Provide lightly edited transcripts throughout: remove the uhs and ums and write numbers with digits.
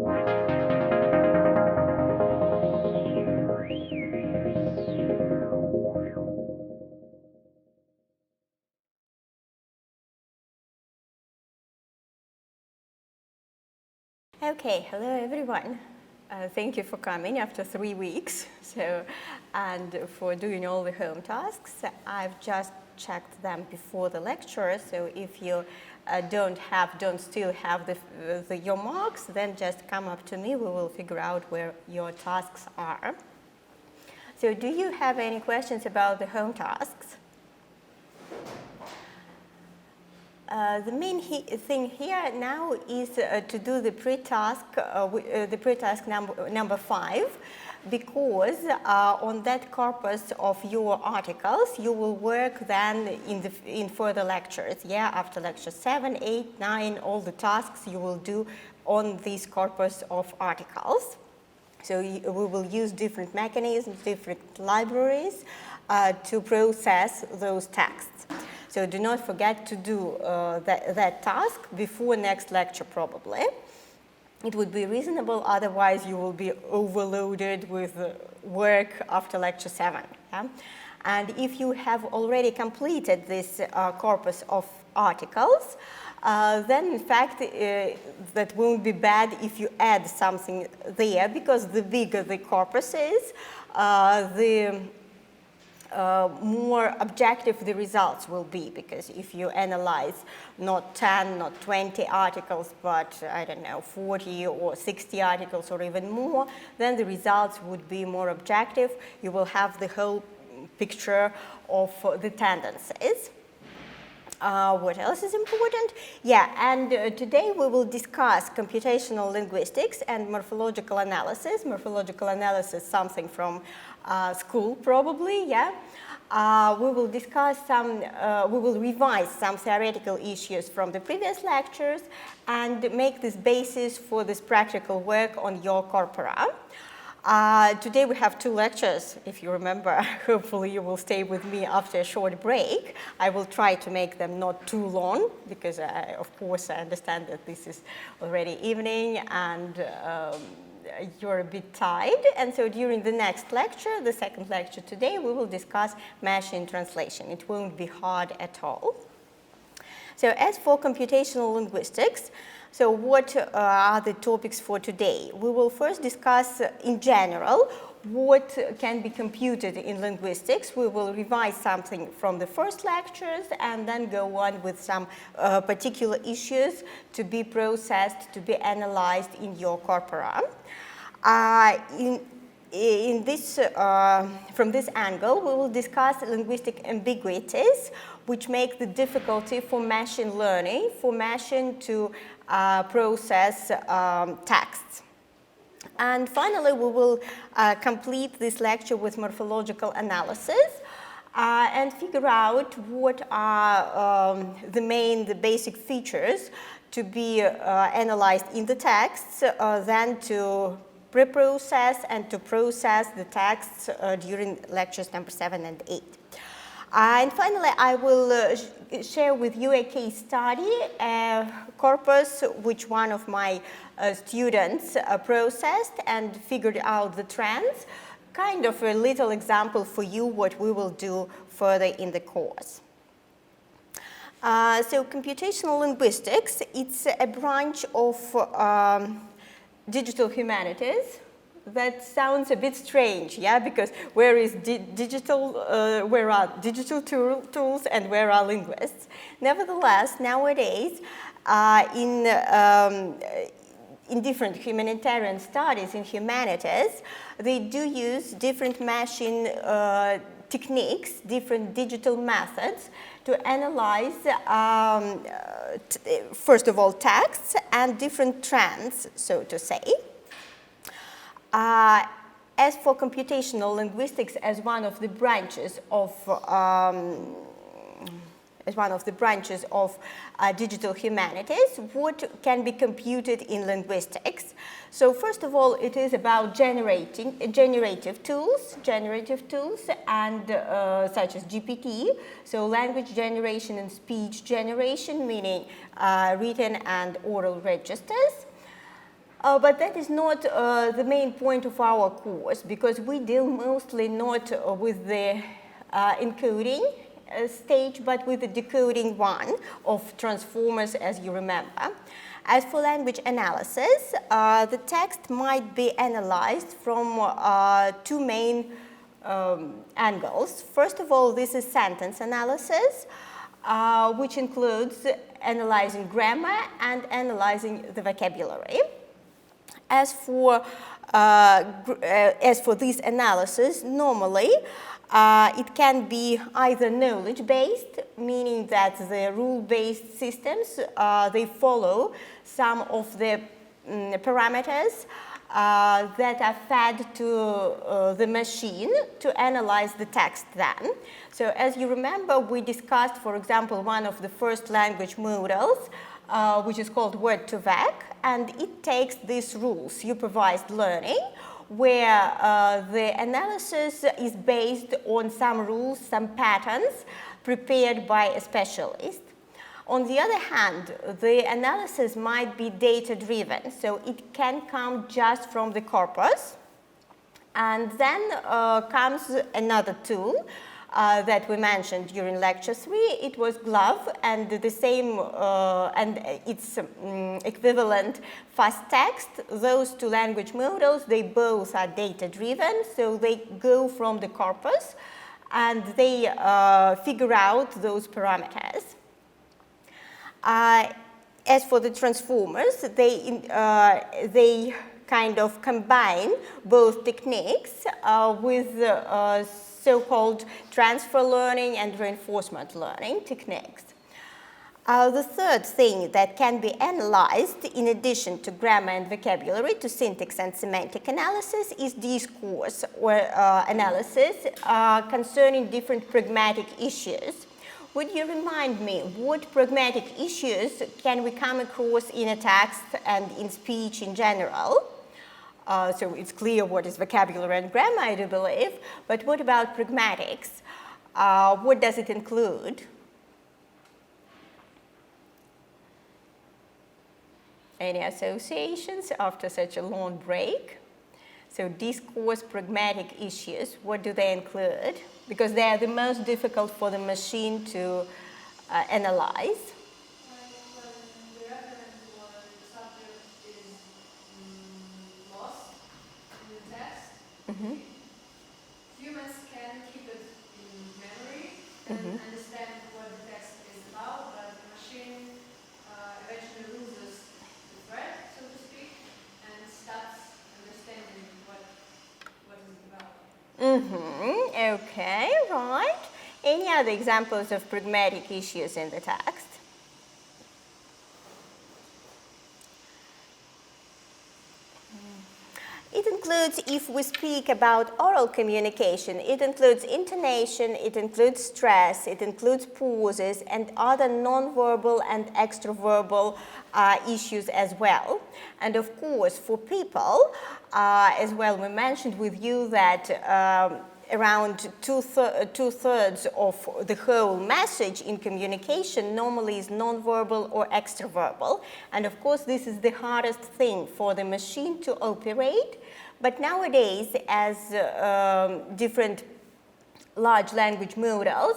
Okay, hello everyone. Thank you for coming after 3 weeks. And for doing all the home tasks. I've just checked them before the lecture. So if you don't still have your marks, then just come up to me. We will figure out where your tasks are. So do you have any questions about the home tasks? The main thing here now is to do the pre-task number 5, because on that corpus of your articles you will work then in further lectures. Yeah, after lecture 7, 8, 9, all the tasks you will do on this corpus of articles. So we will use different mechanisms, different libraries to process those texts. So do not forget to do that task before next lecture probably. It would be reasonable, otherwise you will be overloaded with work after lecture 7. Yeah? And if you have already completed this corpus of articles, then in fact that won't be bad if you add something there, because the bigger the corpus is, the more objective the results will be, because if you analyze not 10, not 20 articles, but I don't know, 40 or 60 articles or even more, then the results would be more objective. You will have the whole picture of the tendencies. What else is important? Yeah, and today we will discuss computational linguistics and morphological analysis. Morphological analysis, something from school probably, yeah. We will discuss we will revise some theoretical issues from the previous lectures and make this basis for this practical work on your corpora. Today we have 2 lectures, if you remember. Hopefully you will stay with me after a short break. I will try to make them not too long, because of course I understand that this is already evening and you're a bit tired. And so during the next lecture, the second lecture today, we will discuss machine translation. It won't be hard at all. So as for computational linguistics, so what are the topics for today? We will first discuss in general what can be computed in linguistics. We will revise something from the first lectures and then go on with some particular issues to be processed, to be analyzed in your corpora. From this angle, we will discuss linguistic ambiguities, which make the difficulty for machine learning, for machine to process texts. And finally, we will complete this lecture with morphological analysis and figure out what are the basic features to be analyzed in the texts, then to pre-process and to process the texts during lectures number 7 and 8. And finally, I will share with you a case study, a corpus which one of my students processed and figured out the trends, kind of a little example for you what we will do further in the course. So computational linguistics, it's a branch of digital humanities. That sounds a bit strange, yeah, because where are digital tools and where are linguists? Nevertheless, nowadays, in different humanitarian studies in humanities, they do use different machine techniques, different digital methods to analyze, first of all, texts and different trends, so to say. As for computational linguistics, as one of the branches of digital humanities, what can be computed in linguistics? So first of all, it is about generative tools, and such as GPT, so language generation and speech generation, meaning written and oral registers. But that is not the main point of our course, because we deal mostly not with the encoding stage, but with the decoding one of transformers, as you remember. As for language analysis, the text might be analyzed from two main angles. First of all, this is sentence analysis, which includes analyzing grammar and analyzing the vocabulary. As for this analysis, normally it can be either knowledge-based, meaning that the rule-based systems, they follow some of the parameters that are fed to the machine to analyze the text then. So as you remember, we discussed, for example, one of the first language models, which is called word-to-vec, and it takes these rules, supervised learning, where the analysis is based on some rules, some patterns prepared by a specialist. On the other hand, the analysis might be data-driven, so it can come just from the corpus. And then comes another tool that we mentioned during lecture 3. It was GLOVE, and the same and its equivalent fast text. Those two language models, they both are data-driven, so they go from the corpus and they figure out those parameters. As for the transformers, they kind of combine both techniques with so-called transfer learning and reinforcement learning techniques. The third thing that can be analyzed, in addition to grammar and vocabulary, to syntax and semantic analysis, is discourse or analysis concerning different pragmatic issues. Would you remind me what pragmatic issues can we come across in a text and in speech in general? So it's clear what is vocabulary and grammar, I do believe, but what about pragmatics? What does it include? Any associations after such a long break? So discourse, pragmatic issues, what do they include? Because they are the most difficult for the machine to analyze. The reference or the subject is lost in the text. Mm-hmm. Humans can keep it in memory and understand what the text is about, but the machine eventually loses the thread, so to speak, and stops understanding what is it about. Okay, right. Any other examples of pragmatic issues in the text? It includes, if we speak about oral communication, it includes intonation, it includes stress, it includes pauses, and other non-verbal and extraverbal issues as well. And of course, for people, as well, we mentioned with you that around two-thirds of the whole message in communication normally is non-verbal or extraverbal. And of course, this is the hardest thing for the machine to operate. But nowadays, as different large language models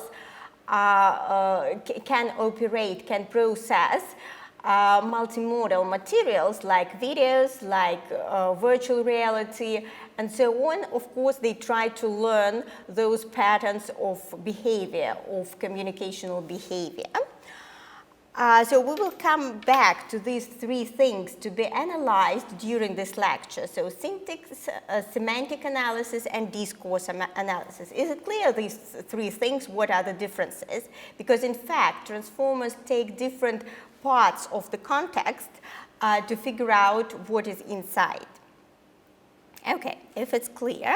can operate, can process multimodal materials like videos, like virtual reality, and so on. Of course, they try to learn those patterns of behavior, of communicational behavior. So we will come back to these three things to be analyzed during this lecture. So syntax, semantic analysis, and discourse analysis. Is it clear, these three things, what are the differences? Because in fact, transformers take different parts of the context to figure out what is inside. Okay, if it's clear,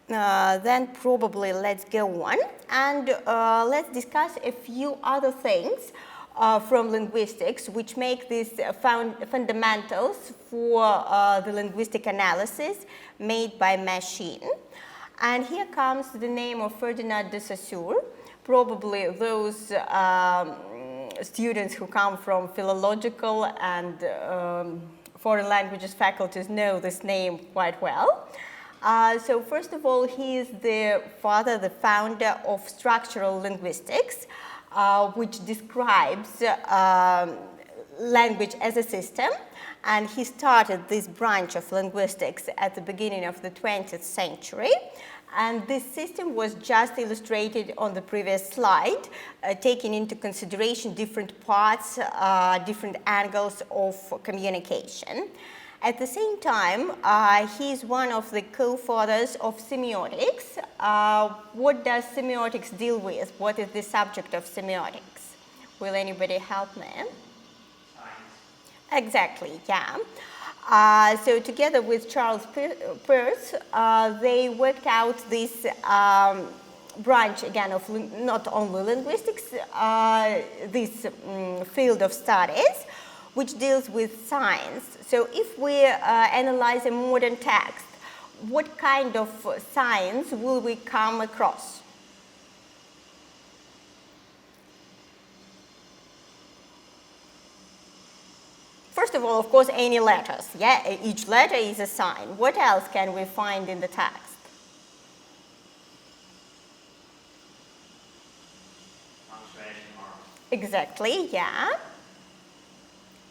then probably let's go on and let's discuss a few other things from linguistics which make these fundamentals for the linguistic analysis made by machine. And here comes the name of Ferdinand de Saussure. Probably those students who come from philological and foreign languages faculties know this name quite well. So first of all, he is the founder of structural linguistics, which describes language as a system. And he started this branch of linguistics at the beginning of the 20th century. And this system was just illustrated on the previous slide, taking into consideration different parts, different angles of communication. At the same time, he is one of the co-fathers of semiotics. What does semiotics deal with? What is the subject of semiotics? Will anybody help me? Science. Exactly, yeah. So together with Charles Peirce, they worked out this branch again of not only linguistics, this field of studies, which deals with science. So if we analyze a modern text, what kind of science will we come across? First of all, of course, any letters. Yeah, each letter is a sign. What else can we find in the text? Punctuation marks. Exactly, yeah.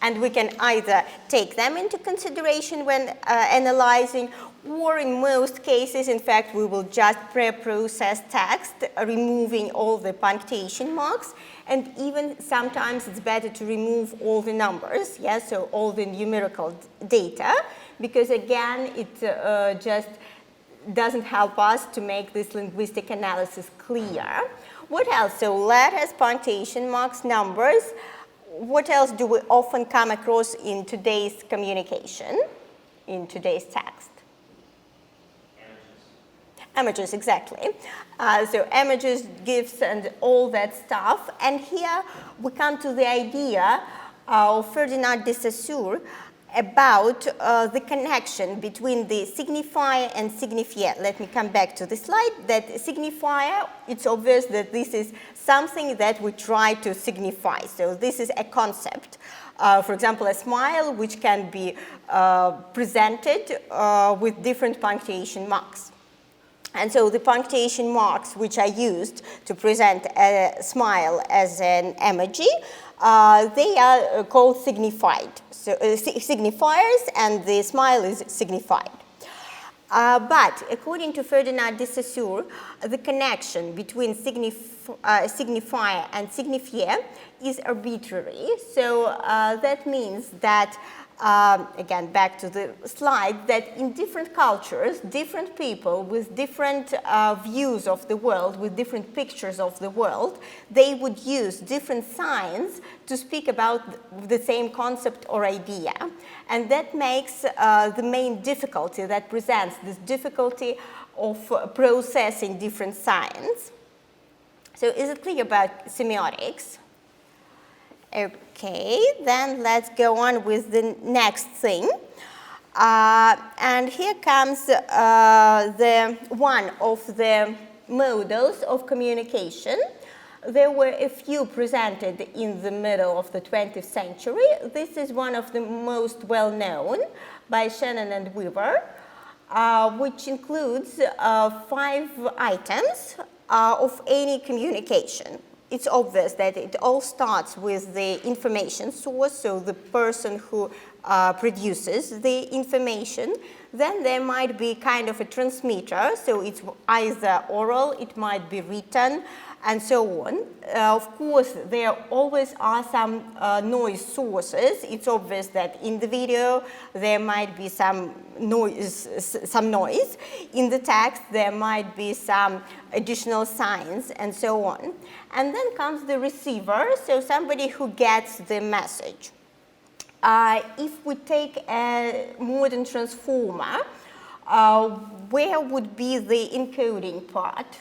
And we can either take them into consideration when analyzing, or in most cases, in fact, we will just pre-process text, removing all the punctuation marks. And even sometimes it's better to remove all the numbers, yeah, so all the numerical data, because again, it just doesn't help us to make this linguistic analysis clear. What else? So letters, punctuation marks, numbers. What else do we often come across in today's communication, in today's text? Images, exactly. So images, GIFs, and all that stuff. And here we come to the idea of Ferdinand de Saussure about the connection between the signifier and signifier. Let me come back to the slide. That signifier, it's obvious that this is something that we try to signify. So this is a concept. For example, a smile, which can be presented with different punctuation marks. And so the punctuation marks which are used to present a smile as an emoji, they are called signified. So, signifiers, and the smile is signified. But according to Ferdinand de Saussure, the connection between signifier and signifier is arbitrary. So that means that, again, back to the slide, that in different cultures, different people with different views of the world, with different pictures of the world, they would use different signs to speak about the same concept or idea. And that makes the main difficulty, that presents this difficulty of processing different signs. So is it clear about semiotics? Okay, then let's go on with the next thing. And here comes the one of the models of communication. There were a few presented in the middle of the 20th century. This is one of the most well-known by Shannon and Weaver, which includes 5 items of any communication. It's obvious that it all starts with the information source, so the person who produces the information. Then there might be kind of a transmitter, so it's either oral, it might be written, and so on. Of course, there always are some noise sources. It's obvious that in the video there might be some noise. In the text there might be some additional signs, and so on. And then comes the receiver, so somebody who gets the message. If we take a modern transformer, where would be the encoding part?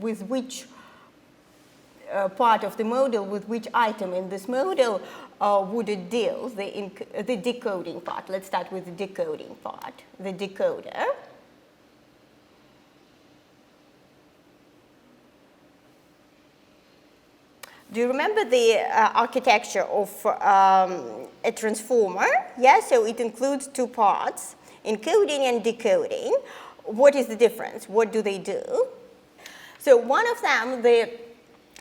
With which part of the model, with which item in this model would it deal, the decoding part? Let's start with the decoding part, the decoder. Do you remember the architecture of a transformer? Yeah, so it includes two parts, encoding and decoding. What is the difference? What do they do? So one of them, the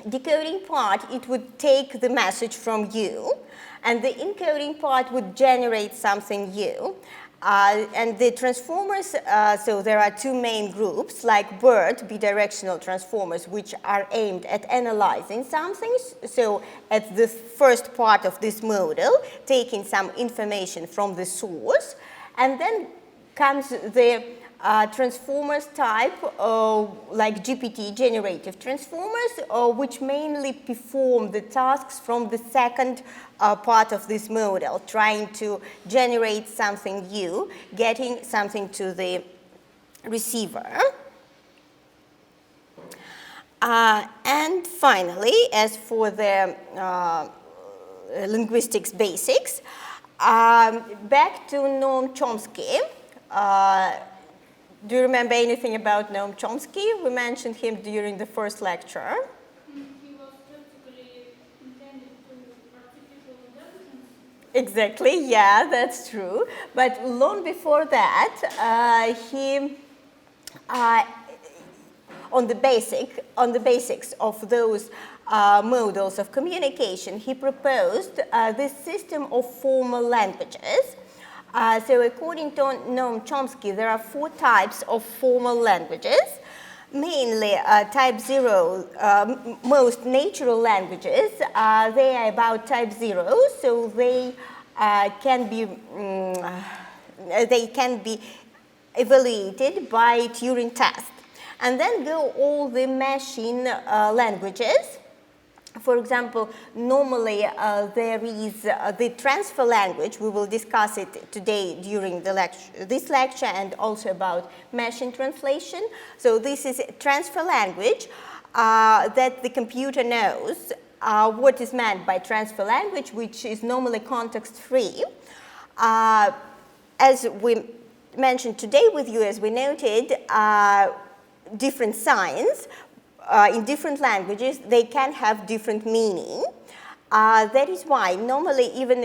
decoding part, it would take the message from you, and the encoding part would generate something new. And the transformers, so there are two main groups, like BERT, bidirectional transformers, which are aimed at analyzing something. So at the first part of this model, taking some information from the source, and then comes the transformers type, like GPT, generative transformers, which mainly perform the tasks from the second part of this model, trying to generate something new, getting something to the receiver. And finally, as for the linguistics basics, back to Noam Chomsky. Do you remember anything about Noam Chomsky? We mentioned him during the first lecture. He was practically intended to artificial intelligence. Exactly, yeah, that's true. But long before that, he, on the basics of those models of communication, he proposed this system of formal languages. So according to Noam Chomsky, there are 4 types of formal languages. Mainly type 0, most natural languages, they are about type 0, so they can be evaluated by Turing test. And then go all the machine languages. For example, normally there is the transfer language. We will discuss it today during this lecture, and also about machine translation. So this is transfer language that the computer knows what is meant by transfer language, which is normally context-free. As we mentioned today with you, as we noted, different signs in different languages, they can have different meaning. That is why normally even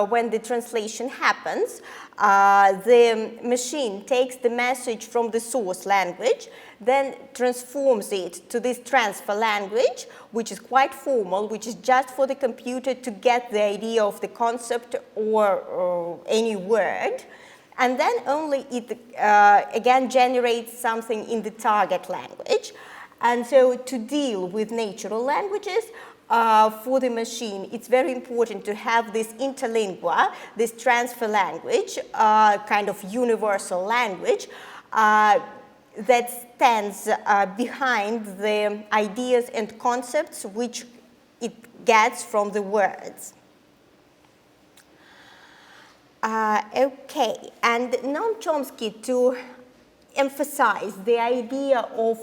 when the translation happens, the machine takes the message from the source language, then transforms it to this transfer language, which is quite formal, which is just for the computer to get the idea of the concept or any word. And then only it again generates something in the target language. And so to deal with natural languages, for the machine, it's very important to have this interlingua, this transfer language, kind of universal language that stands behind the ideas and concepts which it gets from the words. Okay, and Noam Chomsky, to emphasize the idea of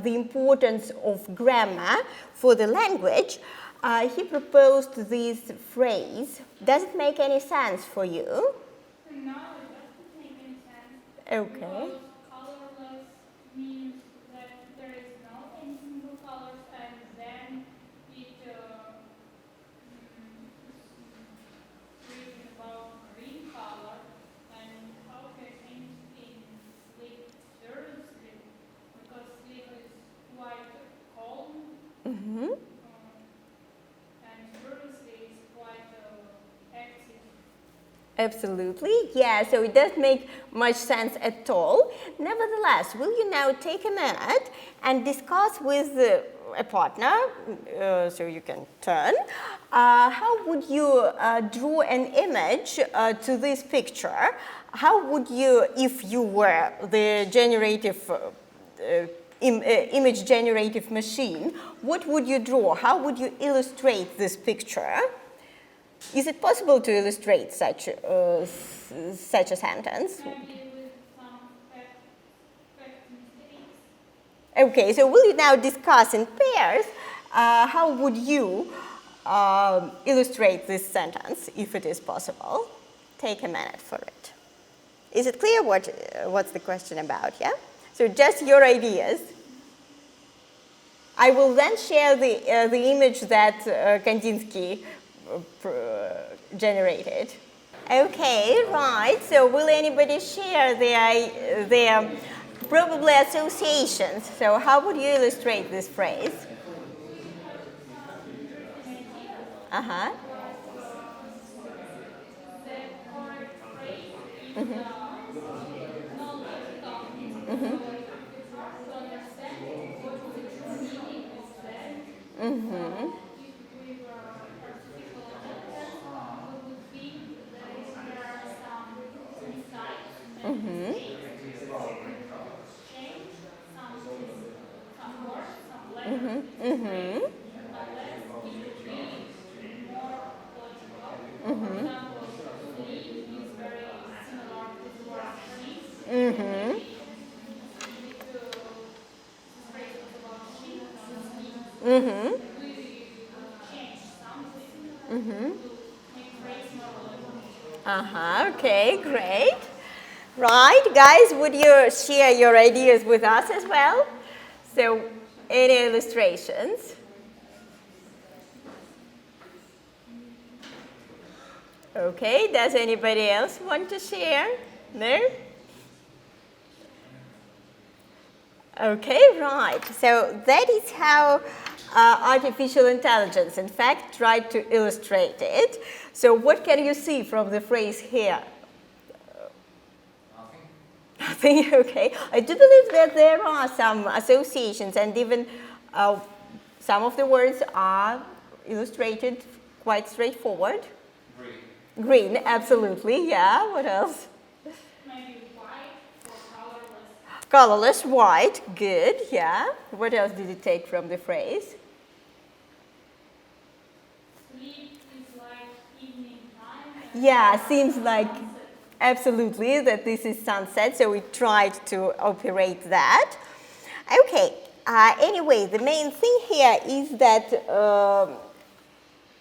the importance of grammar for the language, he proposed this phrase. Does it make any sense for you? No, it doesn't make any sense. Okay. Because colorless means that there is no any single colors, and then it reading about green color, and how can anything sleep during sleep? Because sleep is quite calm, Mm-hmm. and during sleep is quite active. Absolutely, yeah, so it doesn't make much sense at all. Nevertheless, will you now take a minute and discuss with a partner, so you can turn, how would you draw an image to this picture? How would you, if you were the generative image generative machine, what would you draw? How would you illustrate this picture? Is it possible to illustrate such a sentence? Maybe with some fact mistakes. Okay, so will you now discuss in pairs how would you illustrate this sentence, if it is possible? Take a minute for it. Is it clear what's the question about, yeah? So just your ideas. I will then share the image that Kandinsky generated. Okay, right. So will anybody share their probably associations? So how would you illustrate this phrase? Uh-huh. Okay, great. Right, guys, would you share your ideas with us as well? So, any illustrations? Okay, does anybody else want to share? No? Okay, right. So that is how artificial intelligence, in fact, tried to illustrate it. So what can you see from the phrase here? Nothing, okay. I do believe that there are some associations, and even some of the words are illustrated quite straightforward. Green. Green, absolutely, yeah. What else? Maybe white or colorless. Colorless, white, good, yeah. What else did you take from the phrase? Sleep is like evening time. Yeah, seems like absolutely that this is sunset, so we tried to operate that. Okay, anyway, the main thing here is that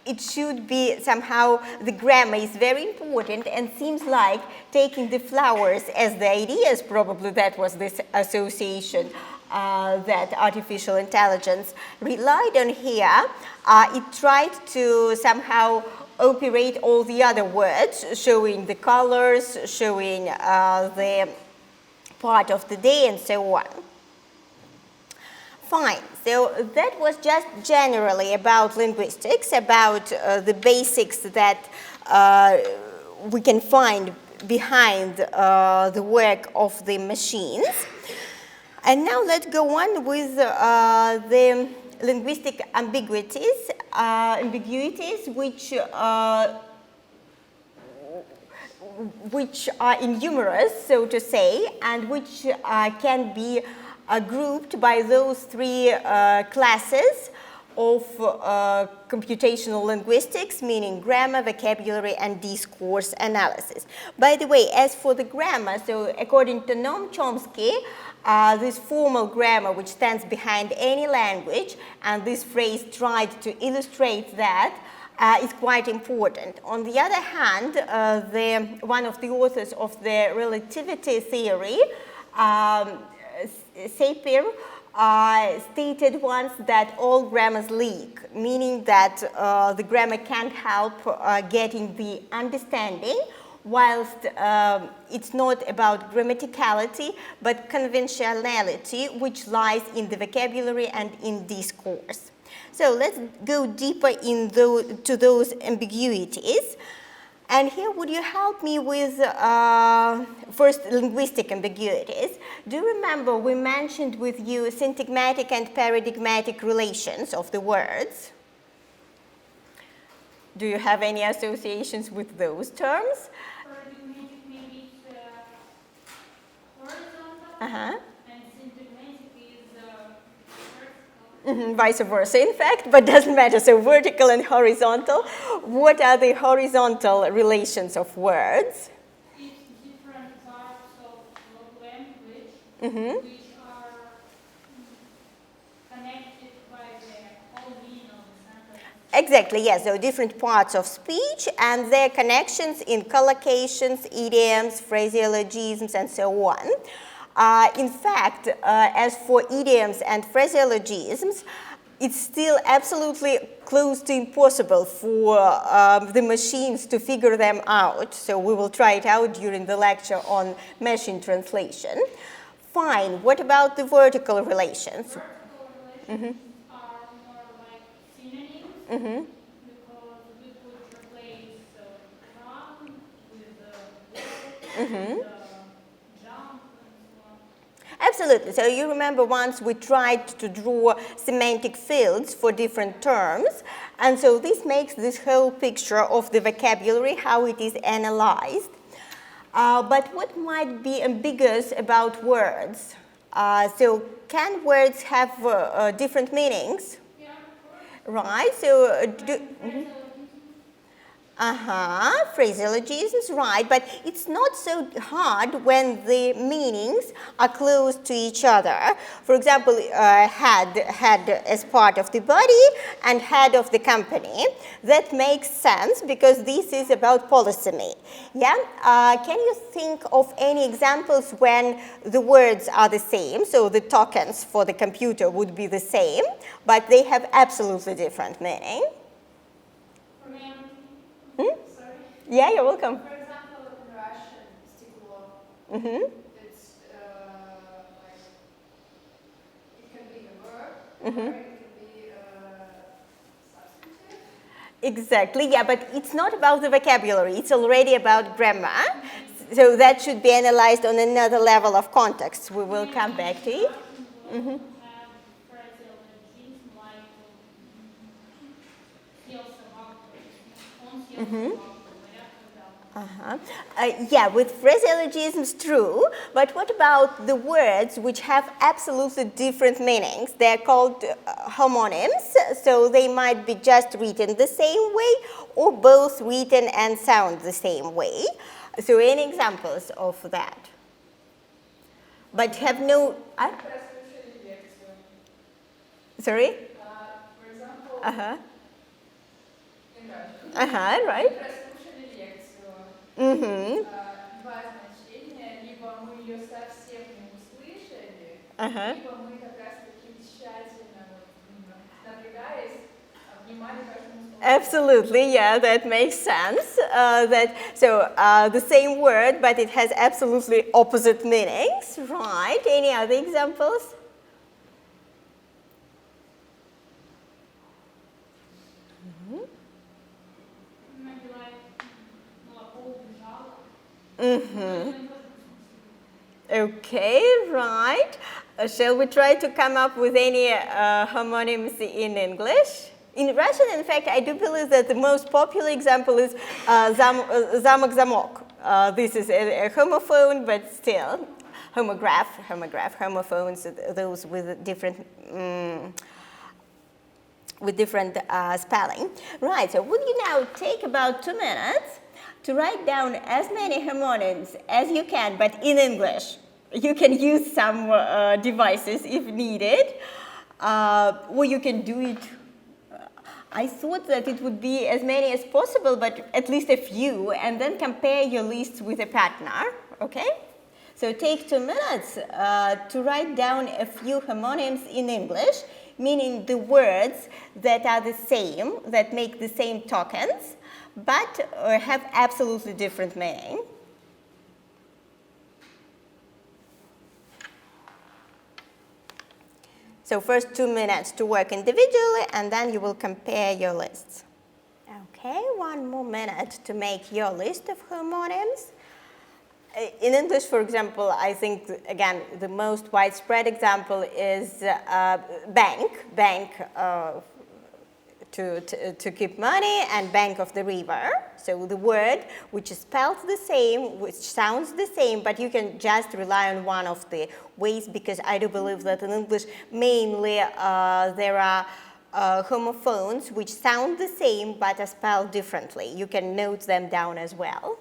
it should be somehow, the grammar is very important and seems like taking the flowers as the ideas, probably that was this association that artificial intelligence relied on here. It tried to somehow operate all the other words, showing the colors, showing the part of the day, and so on. Fine, so that was just generally about linguistics, about the basics that we can find behind the work of the machines. And now let's go on with the linguistic ambiguities, which are innumerous, so to say, and which can be grouped by those three classes of computational linguistics, meaning grammar, vocabulary, and discourse analysis. By the way, as for the grammar, so according to Noam Chomsky, this formal grammar which stands behind any language, and this phrase tried to illustrate that, is quite important. On the other hand, one of the authors of the relativity theory, Saussure, stated once that all grammars leak, meaning that the grammar can't help getting the understanding, whilst it's not about grammaticality, but conventionality, which lies in the vocabulary and in discourse. So let's go deeper into those ambiguities. And here, would you help me with first linguistic ambiguities? Do you remember we mentioned with you syntagmatic and paradigmatic relations of the words? Do you have any associations with those terms? Paradigmatic maybe it's horizontal, Uh-huh. and syntagmatic is vertical. Vice versa, in fact, but doesn't matter. So vertical and horizontal. What are the horizontal relations of words? It's different parts of language which are connected by the whole meaning of the sentence. Exactly, yes. So different parts of speech and their connections in collocations, idioms, phraseologisms, and so on. In fact, as for idioms and phraseologisms, it's still absolutely close to impossible for the machines to figure them out. So we will try it out during the lecture on machine translation. Fine, what about the vertical relations? Vertical relations are more like synonyms because we could replace run with walk, jump, and so on. Absolutely. So you remember once we tried to draw semantic fields for different terms, and so this makes this whole picture of the vocabulary, how it is analyzed. But what might be ambiguous about words? So can words have different meanings? Yeah, Right. So phraseologism. Phraseologisms, right, but it's not so hard when the meanings are close to each other. For example, head as part of the body and head of the company. That makes sense because this is about polysemy. Yeah? Can you think of any examples when the words are the same, so the tokens for the computer would be the same, but they have absolutely different meaning? Sorry. Yeah, you're welcome. For example, in Russian, стекло, it's like, it can be a verb, or it can be a substantive. Exactly, yeah, but it's not about the vocabulary, it's already about grammar. So that should be analyzed on another level of context. We will come back to it. Have phraseologism like съел собаку, он съел собаку, говорят, когда. Yeah, with phraseologisms, true, but what about the words which have absolutely different meanings? They're called homonyms, so they might be just written the same way or both written and sound the same way. So any examples of that? But have no... Прослушали лекцию. Sorry? For example, in Russian. Right. Прослушали лекцию. Два значения, либо мы ее совсем не услышали, либо мы как раз-таки тщательно, напрягаясь, внимали каждому слову. Absolutely, yeah, that makes sense. The same word, but it has absolutely opposite meanings, right? Any other examples? Maybe like молоко убежало. Okay, right. Shall we try to come up with any homonyms in English? In Russian, in fact, I do believe that the most popular example is замок-замок. This is a homophone, but still, homograph, homophones, those with different spelling. Right, so would you now take about 2 minutes to write down as many homonyms as you can, but in English. You can use some devices if needed, or you can do it. I thought that it would be as many as possible, but at least a few, and then compare your lists with a partner, okay? So take 2 minutes to write down a few homonyms in English, meaning the words that are the same, that make the same tokens, but have absolutely different meaning. So first 2 minutes to work individually, and then you will compare your lists. Okay, 1 more minute to make your list of homonyms. In English, for example, I think, again, the most widespread example is bank to keep money, and bank of the river. So the word which is spelled the same, which sounds the same, but you can just rely on one of the ways, because I do believe that in English mainly there are homophones which sound the same but are spelled differently. You can note them down as well.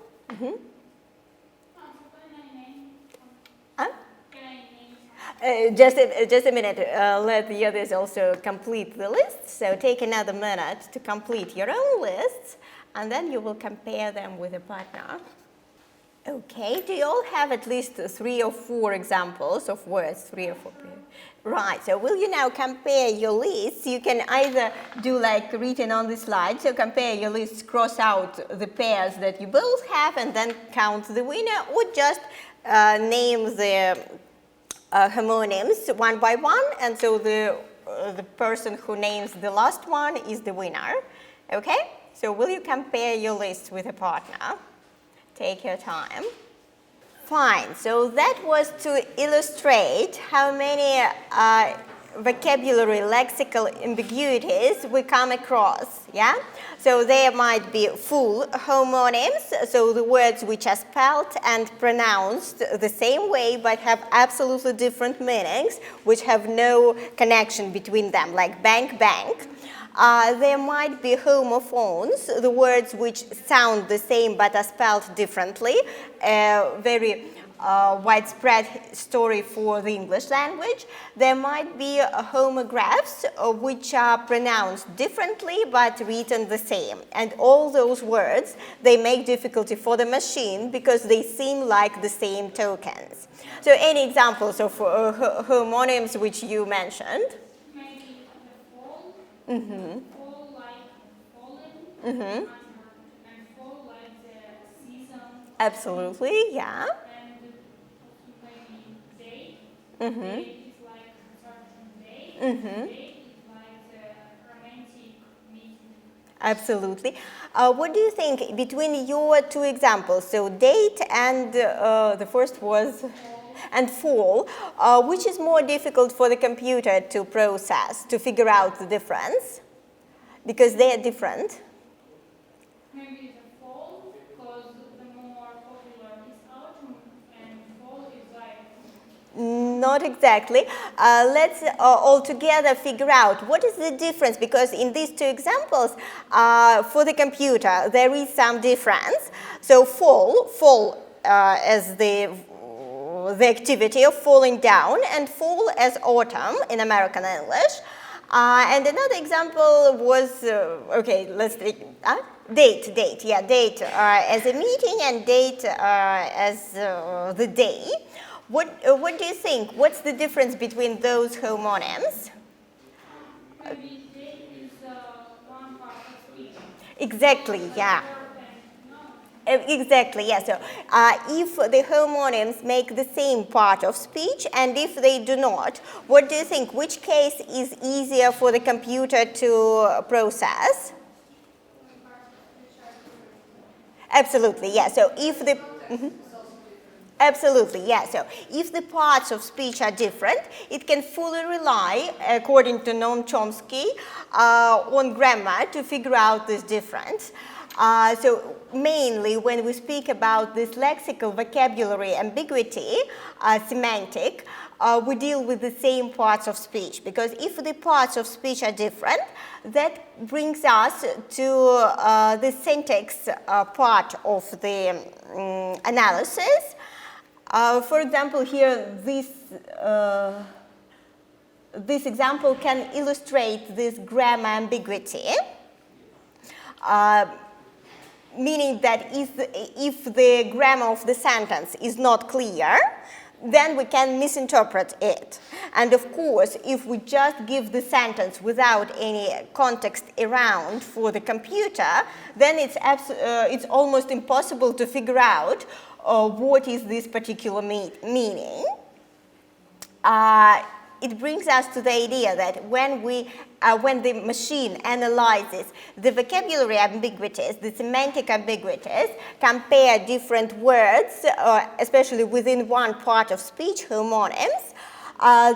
Just a minute, let the others also complete the list. So take another minute to complete your own lists, and then you will compare them with a partner. Okay, do you all have at least 3 or 4 examples of words, 3 or 4? Right, so will you now compare your lists? You can either do like written on the slide, so compare your lists, cross out the pairs that you both have and then count the winner, or just name the homonyms one by one, and so the person who names the last one is the winner. Okay, so will you compare your list with a partner? Take your time. Fine, so that was to illustrate how many vocabulary lexical ambiguities we come across, yeah? So there might be full homonyms, so the words which are spelled and pronounced the same way but have absolutely different meanings, which have no connection between them, like bank, bank. There might be homophones, the words which sound the same but are spelled differently, very widespread story for the English language. There might be homographs which are pronounced differently but written the same. And all those words, they make difficulty for the machine because they seem like the same tokens. So any examples of homonyms which you mentioned? Maybe the fall, Mm-hmm. fall like fallen, Mm-hmm. and fall like the season, Absolutely, yeah. and maybe day. Mm-hmm. Day is like certain day. Mm-hmm. Day is like the romantic meeting. Absolutely. What do you think between your 2 examples, so date and the first was and fall, which is more difficult for the computer to process, to figure out the difference? Because they are different. Maybe the fall, because the more popular is autumn, and fall is like Not exactly. Let's all together figure out what is the difference, because in these 2 examples, for the computer, there is some difference. So fall as the activity of falling down, and fall as autumn in American English. And another example was, okay, let's take date, yeah, date as a meeting and date as the day. What do you think? What's the difference between those homonyms? maybe day is one part of speech. Exactly, yeah. Exactly, yeah. So if the homonyms make the same part of speech, and if they do not, what do you think? Which case is easier for the computer to process? Absolutely, yeah. So if the... Absolutely, yeah. So if the parts of speech are different, it can fully rely, according to Noam Chomsky, on grammar to figure out this difference. So mainly when we speak about this lexical vocabulary ambiguity, semantic, we deal with the same parts of speech, because if the parts of speech are different, that brings us to the syntax part of the analysis. For example, here this example can illustrate this grammar ambiguity. Meaning that if the grammar of the sentence is not clear, then we can misinterpret it. And of course, if we just give the sentence without any context around for the computer, then it's almost impossible to figure out what is this particular meaning. It brings us to the idea that when the machine analyzes the vocabulary ambiguities, the semantic ambiguities, compare different words, especially within one part of speech, homonyms,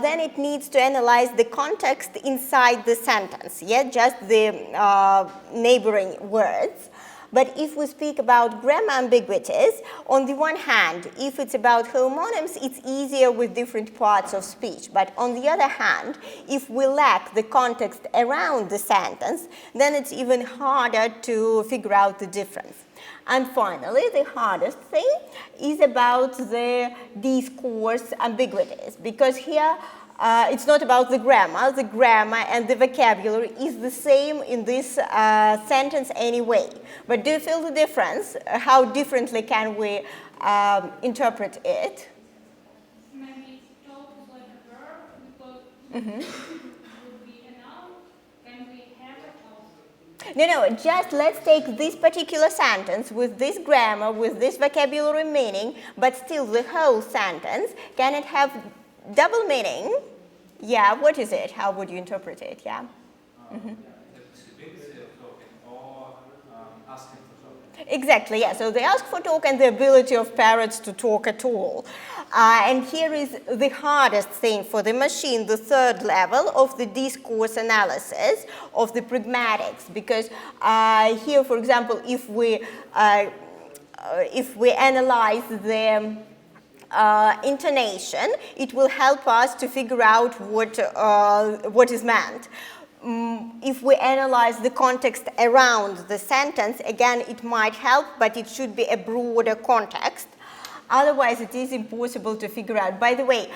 then it needs to analyze the context inside the sentence, yeah, just the neighboring words. But if we speak about grammar ambiguities, on the one hand, if it's about homonyms, it's easier with different parts of speech. But on the other hand, if we lack the context around the sentence, then it's even harder to figure out the difference. And finally, the hardest thing is about the discourse ambiguities, because here it's not about the grammar. The grammar and the vocabulary is the same in this sentence anyway. But do you feel the difference? How differently can we interpret it? Maybe talk is like a verb because it would be a noun. Can we have a talk? No, just let's take this particular sentence with this grammar, with this vocabulary meaning, but still the whole sentence. Can it have double meaning? Yeah, what is it? How would you interpret it? Yeah. The possibility of talking or asking for talking. Exactly, yeah. So they ask for talk and the ability of parrots to talk at all. And here is the hardest thing for the machine, the third level of the discourse analysis of the pragmatics. Because here, for example, if we analyze the intonation, it will help us to figure out what is meant. If we analyze the context around the sentence, again, it might help, but it should be a broader context. Otherwise, it is impossible to figure out. By the way,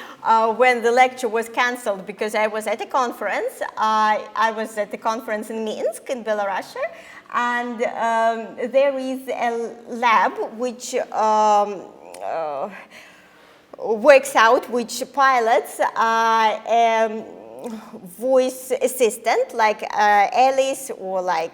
when the lecture was cancelled because I was at a conference, I was at the conference in Minsk, in Belarus, and there is a lab which works out, which pilots voice assistant like Alice or like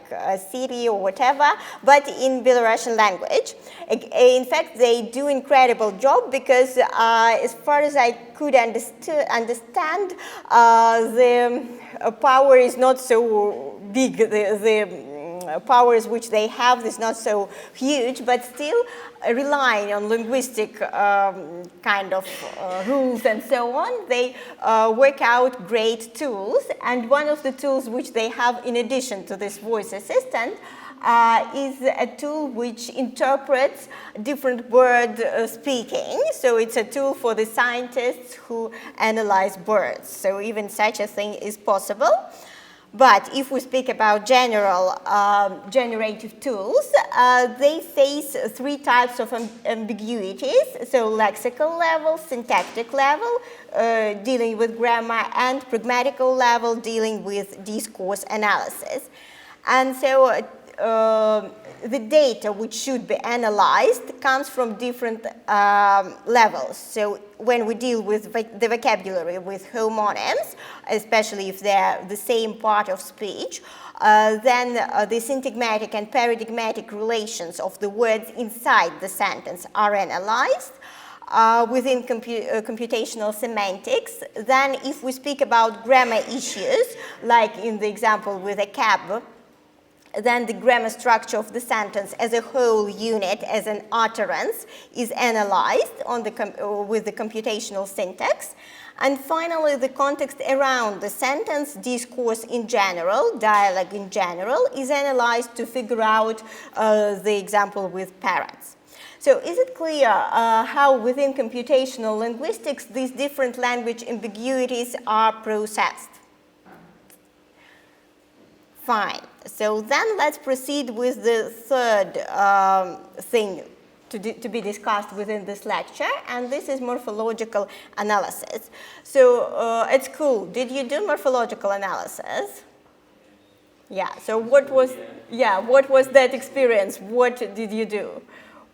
Siri or whatever, but in Belarusian language. In fact, they do incredible job because as far as I could understand, the power is not so big. The powers which they have is not so huge, but still relying on linguistic kind of rules and so on, they work out great tools. And one of the tools which they have in addition to this voice assistant is a tool which interprets different word speaking. So it's a tool for the scientists who analyze birds. So even such a thing is possible. But if we speak about general generative tools, they face three types of ambiguities. So lexical level, syntactic level, dealing with grammar, and pragmatical level, dealing with discourse analysis. And so the data which should be analyzed comes from different levels. So when we deal with the vocabulary with homonyms, especially if they're the same part of speech, then the syntagmatic and paradigmatic relations of the words inside the sentence are analyzed. Within computational semantics. Then if we speak about grammar issues, like in the example with a cab, then the grammar structure of the sentence as a whole unit, as an utterance, is analyzed on with the computational syntax. And finally, the context around the sentence, discourse in general, dialogue in general, is analyzed to figure out the example with parrots. So is it clear how within computational linguistics these different language ambiguities are processed? Fine. So then let's proceed with the third thing to be discussed within this lecture, and this is morphological analysis. So at school, did you do morphological analysis? Yeah. So what was that experience? What did you do?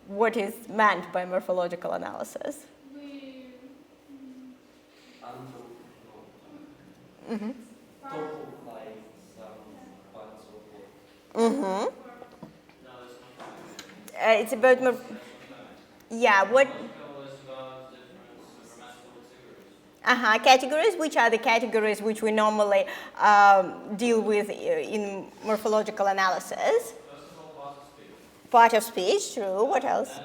What is meant by morphological analysis? It's about what? Categories. Which are the categories which we normally deal with in morphological analysis? Part of speech, true. What else?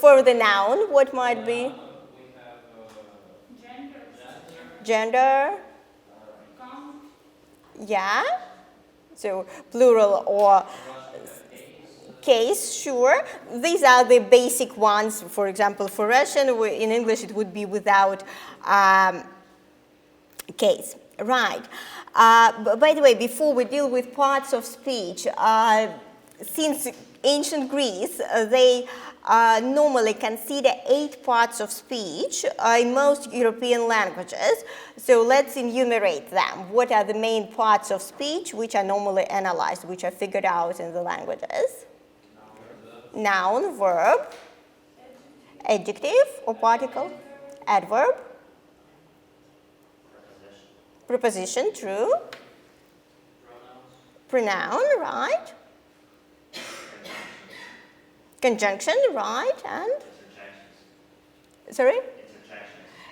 For the noun, what might be? Gender. Yeah. So plural or case, sure. These are the basic ones. For example, for Russian, in English it would be without case. Right. By the way, before we deal with parts of speech, since ancient Greece, they normally consider 8 parts of speech in most European languages. So let's enumerate them. What are the main parts of speech which are normally analyzed, which are figured out in the languages? Noun, verb, adjective or particle, adverb, preposition, true, pronoun, right, conjunction, right, and sorry?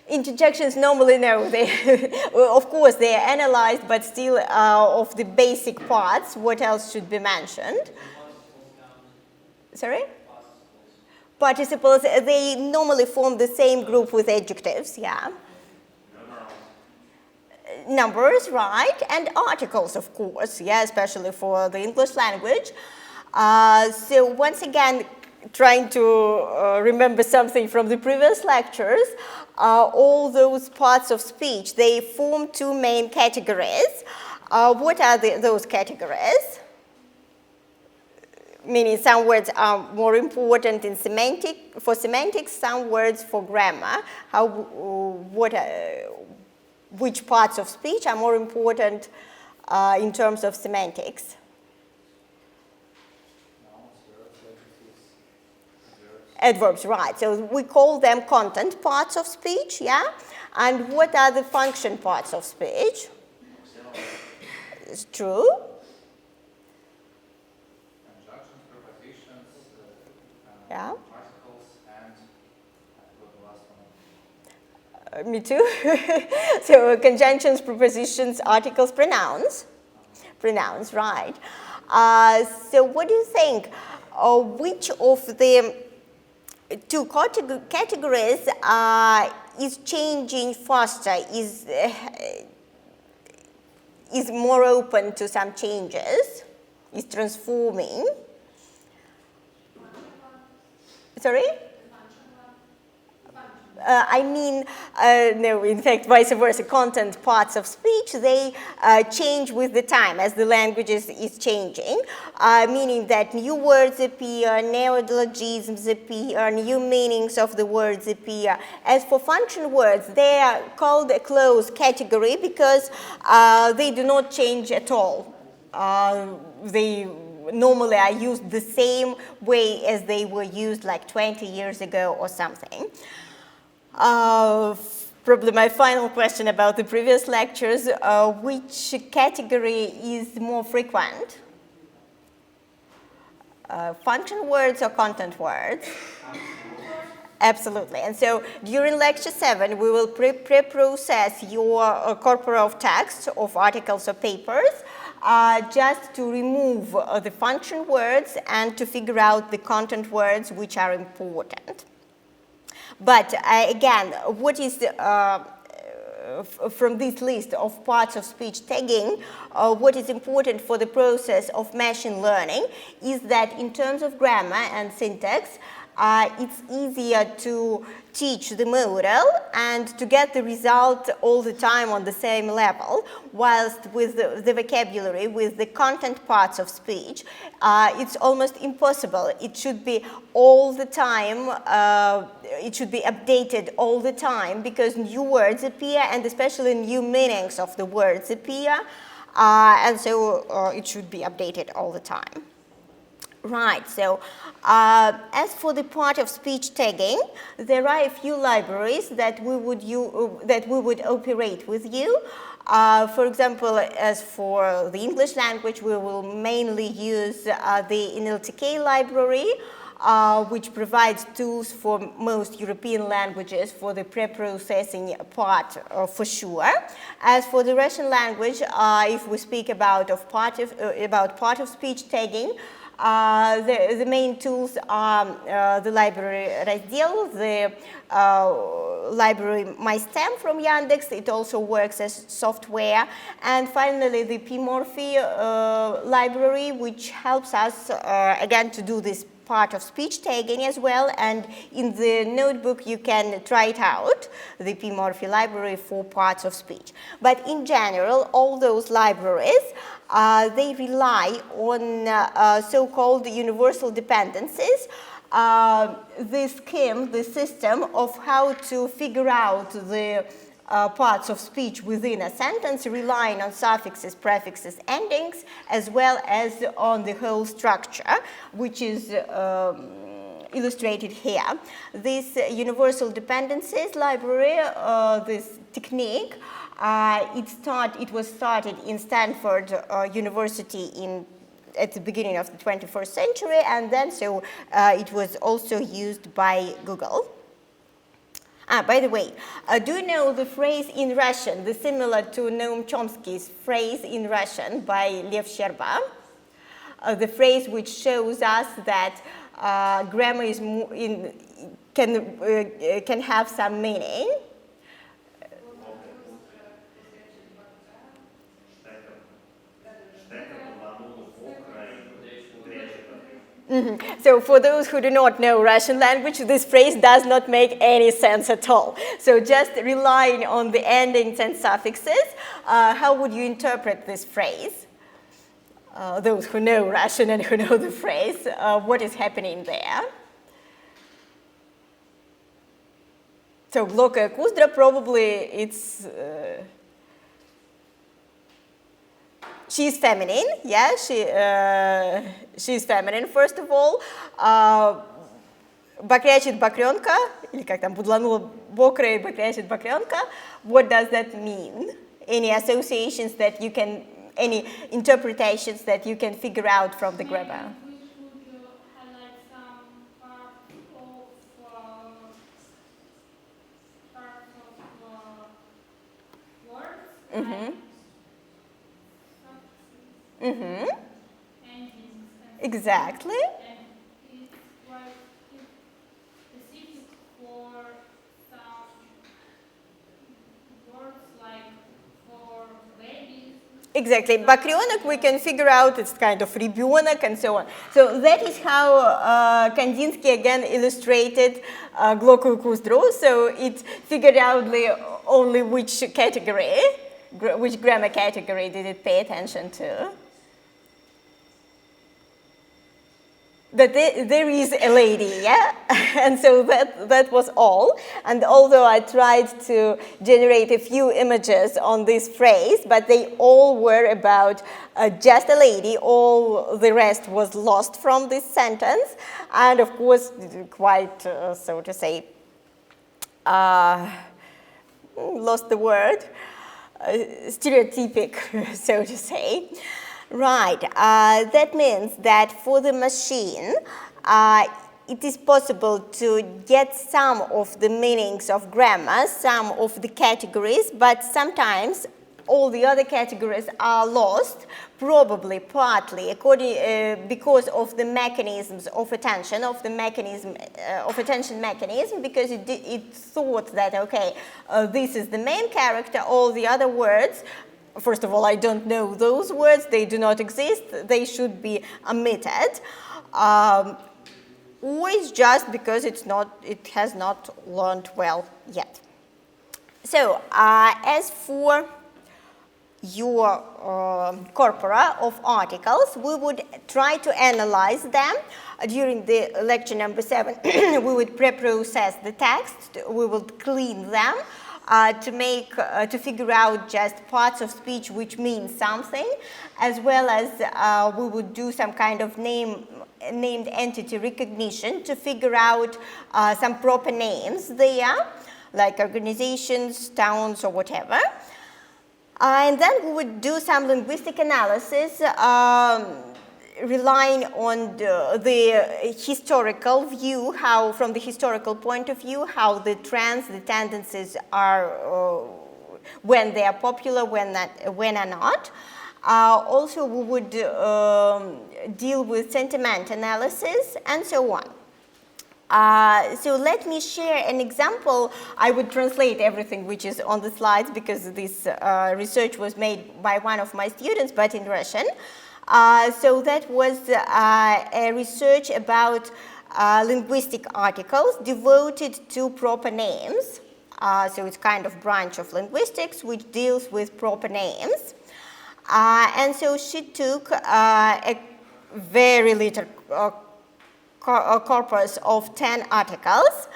Interjections normally, no, they, well, of course they are analyzed, but still of the basic parts, what else should be mentioned? Sorry? Participles, they normally form the same group with adjectives, yeah. Numbers, right, and articles, of course, yeah, especially for the English language. So once again, trying to remember something from the previous lectures, all those parts of speech, they form 2 main categories. What are those categories? Meaning some words are more important in for semantics, some words for grammar. Which parts of speech are more important in terms of semantics? Adverbs, right. So we call them content parts of speech, yeah? And what are the function parts of speech? It's true. Conjunctions, prepositions, Yeah. articles, and the last one. Me too. So conjunctions, prepositions, articles, pronouns. Pronouns, right. So what do you think? Which of the 2 categories is changing faster, is more open to some changes, is transforming? Sorry? I mean, no, in fact, vice versa. Content parts of speech, they change with the time as the language is changing, meaning that new words appear, neologisms appear, new meanings of the words appear. As for function words, they are called a closed category because they do not change at all. They normally are used the same way as they were used like 20 years ago or something. Probably my final question about the previous lectures, which category is more frequent? Function words or content words? Absolutely. And so during lecture 7, we will pre-process your corpora of text of articles or papers just to remove the function words and to figure out the content words which are important. But again, what is from this list of parts of speech tagging, what is important for the process of machine learning is that in terms of grammar and syntax, it's easier to teach the model and to get the result all the time on the same level, whilst with the vocabulary, with the content parts of speech, it's almost impossible. It should be all the time, it should be updated all the time because new words appear and especially new meanings of the words appear, and so it should be updated all the time. Right, so as for the part of speech tagging, there are a few libraries that we would operate with you. For example, as for the English language, we will mainly use the NLTK library, which provides tools for most European languages for the pre-processing part for sure. As for the Russian language, if we speak about part of speech tagging, the main tools are the library Razdel, the library MyStem from Yandex. It also works as software. And finally, the pmorphy library, which helps us, again, to do this part of speech tagging as well. And in the notebook, you can try it out, the pmorphy library for parts of speech. But in general, all those libraries, they rely on so-called universal dependencies. the scheme, the system of how to figure out the parts of speech within a sentence, relying on suffixes, prefixes, endings, as well as on the whole structure, which is illustrated here. This universal dependencies library, this technique, it was started in Stanford University at the beginning of the 21st century, and then it was also used by Google. By the way, do you know the phrase in Russian, the similar to Noam Chomsky's phrase in Russian by Lev Sherba? The phrase which shows us that grammar is can have some meaning. So for those who do not know Russian language, this phrase does not make any sense at all. So just relying on the endings and suffixes, how would you interpret this phrase? Those who know Russian and who know the phrase, what is happening there? So Gloka Kuzdra, probably it's she's feminine, yeah, she's feminine, first of all. Бакрячит бакренка, или как там, будланула бокра и бакрячит бакренка. What does that mean? Any associations that you can, any interpretations that you can figure out from the grammar? We should highlight some parts of words. Endings. Exactly. And it's quite specific for some words like for babies. Exactly. Бакренок we can figure out it's kind of ребенок and so on. So that is how Kandinsky again illustrated Gloku Kuzdru. So it figured out only which category, which grammar category did it pay attention to. That there is a lady, yeah? And so that was all. And although I tried to generate a few images on this phrase, but they all were about just a lady, all the rest was lost from this sentence. And of course, quite, so to say, lost the word, stereotypic, so to say. Right, that means that for the machine, it is possible to get some of the meanings of grammar, some of the categories, but sometimes all the other categories are lost, probably partly because of the mechanisms of attention, of attention mechanism, because it thought that, okay, this is the main character, all the other words. First of all, I don't know those words, they do not exist, they should be omitted. Or it's just because it has not learned well yet. So, as for your corpora of articles, we would try to analyze them. During the lecture number 7, we would pre-process the text, we would clean them. To figure out just parts of speech which mean something, as well as we would do some kind of named entity recognition to figure out some proper names there, like organizations, towns, or whatever. And then we would do some linguistic analysis, relying on the historical view, how from the historical point of view, how the trends, the tendencies are, when they are popular, when are not. Also, we would deal with sentiment analysis and so on. So let me share an example. I would translate everything which is on the slides because this research was made by one of my students, but in Russian. So that was a research about linguistic articles devoted to proper names. So it's kind of branch of linguistics which deals with proper names. And so she took a very little corpus of 10 articles.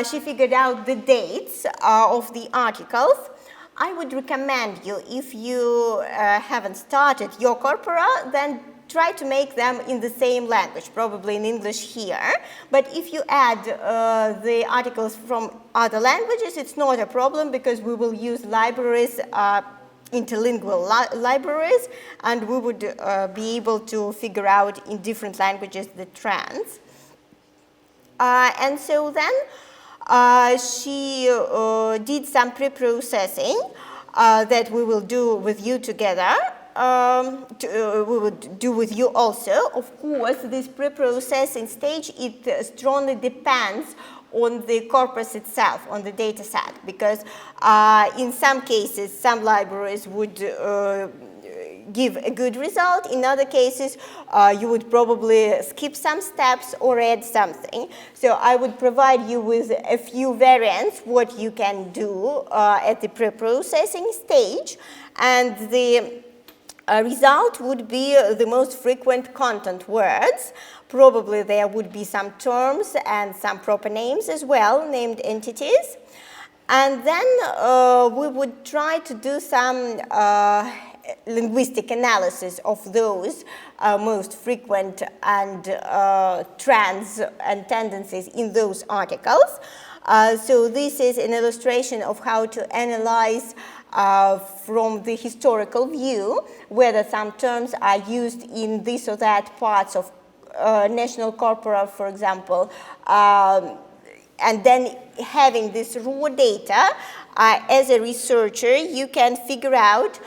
She figured out the dates of the articles. I would recommend you, if you haven't started your corpora, then try to make them in the same language, probably in English here. But if you add the articles from other languages, it's not a problem because we will use libraries, interlingual libraries, and we would be able to figure out in different languages the trends. And so then she did some pre-processing that we will do with you together. We would do with you also. Of course, this pre-processing stage, it strongly depends on the corpus itself, on the data set, because in some cases, some libraries would give a good result. In other cases, you would probably skip some steps or add something. So I would provide you with a few variants, what you can do at the pre-processing stage, and the result would be the most frequent content words. Probably there would be some terms and some proper names as well, named entities. And then we would try to do some linguistic analysis of those most frequent and trends and tendencies in those articles. So this is an illustration of how to analyze from the historical view whether some terms are used in this or that parts of national corpora, for example, and then having this raw data, as a researcher, you can figure out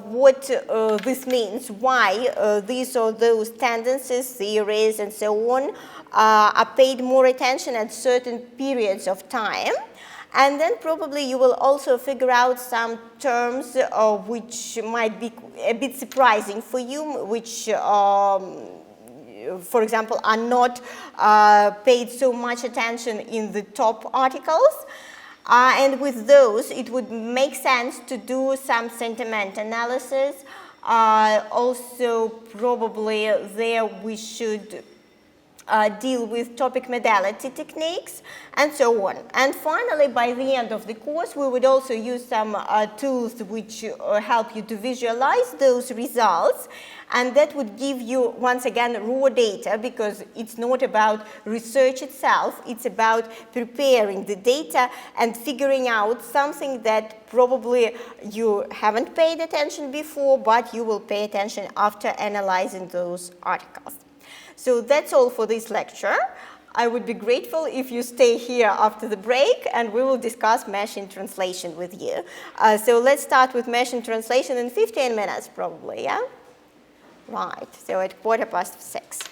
what this means, why these or those tendencies, theories, and so on are paid more attention at certain periods of time. And then probably you will also figure out some terms which might be a bit surprising for you, which for example, are not paid so much attention in the top articles. And with those, it would make sense to do some sentiment analysis. Also, probably there we should deal with topic modality techniques, and so on. And finally, by the end of the course, we would also use some tools which help you to visualize those results, and that would give you, once again, raw data, because it's not about research itself, it's about preparing the data and figuring out something that probably you haven't paid attention before, but you will pay attention after analyzing those articles. So that's all for this lecture. I would be grateful if you stay here after the break, and we will discuss machine translation with you. So let's start with machine translation in 15 minutes probably, yeah? Right, so at 6:15.